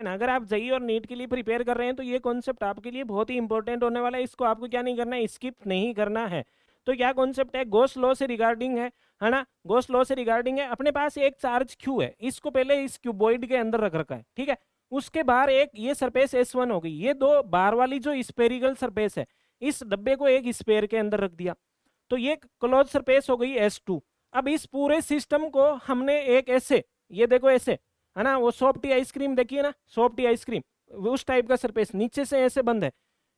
ना, अगर आप जेईई और नीट के लिए प्रिपेयर कर रहे हैं तो ये कॉन्सेप्ट आपके लिए बहुत ही इंपॉर्टेंट होने वाला है, इसको आपको क्या नहीं करना है, स्किप नहीं करना है। तो क्या कॉन्सेप्ट है, गॉस लॉ से रिगार्डिंग है ना, गॉस लॉ से रिगार्डिंग है। अपने पास एक चार्ज क्यू है, इसको पहले इस क्यूबॉइड के अंदर रख रखा है, ठीक है। उसके बाहर एक ये सरफेस S1 हो गई, ये दो बाहर वाली जो स्पेरिकल सरफेस है, इस डब्बे को एक स्पेयर के अंदर रख दिया, तो ये क्लोज सरफेस हो गई S2। अब इस पूरे सिस्टम को हमने एक ऐसे, ये देखो ऐसे, है ना, वो सॉफ्टी आइसक्रीम देखिए ना, सॉफ्टी आइसक्रीम, उस टाइप का सरफेस नीचे से ऐसे बंद है।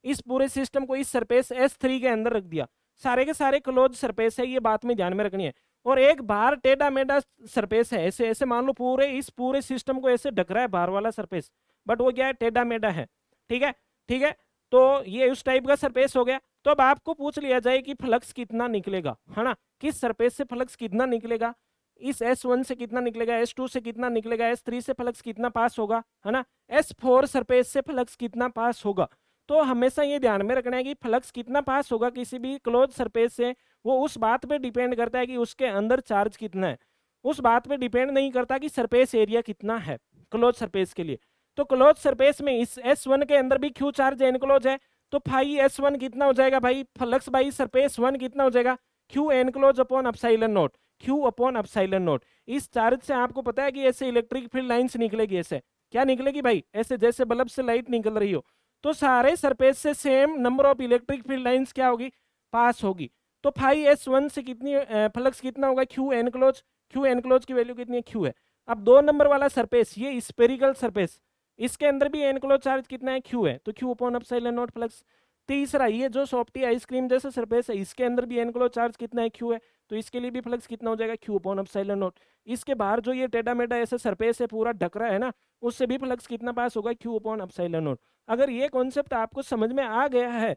इस पूरे सिस्टम को इस सरफेस S3 के अंदर रख दिया, सारे के सारे क्लोज सरफेस है, ये बात में ध्यान में रखनी है। और एक बाहर टेढ़ा मेढ़ा सरफेस है, ऐसे ऐसे मान लो पूरे इस पूरे सिस्टम को ऐसे ढक रहा है बाहर वाला सरफेस, बट वो क्या है, टेढ़ा मेढ़ा है, ठीक है, ठीक है। तो ये उस टाइप का सरफेस हो गया। तो अब आपको पूछ लिया जाए कि फ्लक्स कितना निकलेगा, है ना, किस सरफेस से फ्लक्स कितना निकलेगा, इस S1 से कितना निकलेगा, S2 से कितना निकलेगा, S3 से फ्लक्स कितना पास होगा, है ना, S4 सरफेस से फ्लक्स कितना पास होगा। तो हमेशा ये ध्यान में रखना है कि फ्लक्स कितना पास होगा किसी भी क्लोज सरफेस से, वो उस बात पे डिपेंड करता है कि उसके अंदर चार्ज कितना है, उस बात पे डिपेंड नहीं करता कि सरफेस एरिया कितना है क्लोज सरफेस के लिए। तो क्लोज सरफेस में इस S1 के अंदर भी क्यू चार्ज एनक्लोज है, तो फाई S1 कितना हो जाएगा भाई, फ्लक्स बाई सरफेस 1 कितना हो जाएगा, Q enclose upon epsilon note, Q upon epsilon note. इस चार्ज से आपको पता है कि ऐसे इलेक्ट्रिक फील्ड लाइंस निकलेगी, ऐसे क्या निकलेगी भाई, ऐसे जैसे बल्ब से लाइट निकल रही हो, तो सारे सरफेस से same number of electric field lines क्या होगी, पास होगी। तो फाई S1 से कितनी फ्लक्स कितना होगा, क्यू एनक्लोज, क्यू एनक्लोज की वैल्यू कितनी है, क्यू है। अब 2 नंबर वाला सरफेस, ये स्पेरिकल सरफेस, इसके अंदर भी एनक्लोज चार्ज कितना है, क्यू है, तो Q upon epsilon not flux. तीसरा, ये जो सॉफ्टी आइसक्रीम जैसा सरफेस है, इसके अंदर भी एनक्लोज चार्ज कितना है, क्यू है, तो इसके लिए भी फ्लक्स कितना हो जाएगा, क्यू अपॉन अपसाइलन नॉट। इसके बाहर जो ये टेढ़ा मेढ़ा ऐसा सरफेस है पूरा ढक रहा है ना, उससे भी फ्लक्स कितना पास होगा, क्यू अपॉन अपसाइलन नॉट। अगर ये कॉन्सेप्ट आपको समझ में आ गया है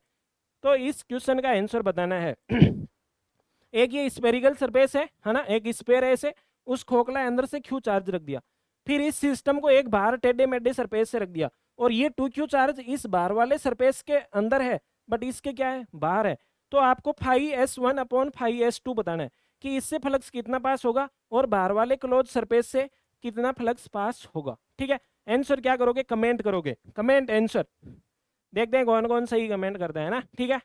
तो इस क्वेश्चन का आंसर बताना है। एक ये स्पेरिकल सरफेस है ना, एक स्पेयर है ऐसे, उस खोखला अंदर से क्यू चार्ज रख दिया, फिर इस सिस्टम को एक बाहर टेढ़े मेढ़े सरफेस से रख दिया, और ये 2Q चार्ज इस बाहर वाले सरफेस के अंदर है, बट इसके क्या है, बाहर है। तो आपको phi S1 upon phi S2 बताना है कि इससे फ्लक्स कितना पास होगा और बाहर वाले क्लोज सरफेस से कितना फ्लक्स पास होगा, ठीक है। आंसर क्या करोगे, कमेंट करोगे, कमेंट आंसर, देखते हैं कौन कौन सही कमेंट करता है ना, ठीक है।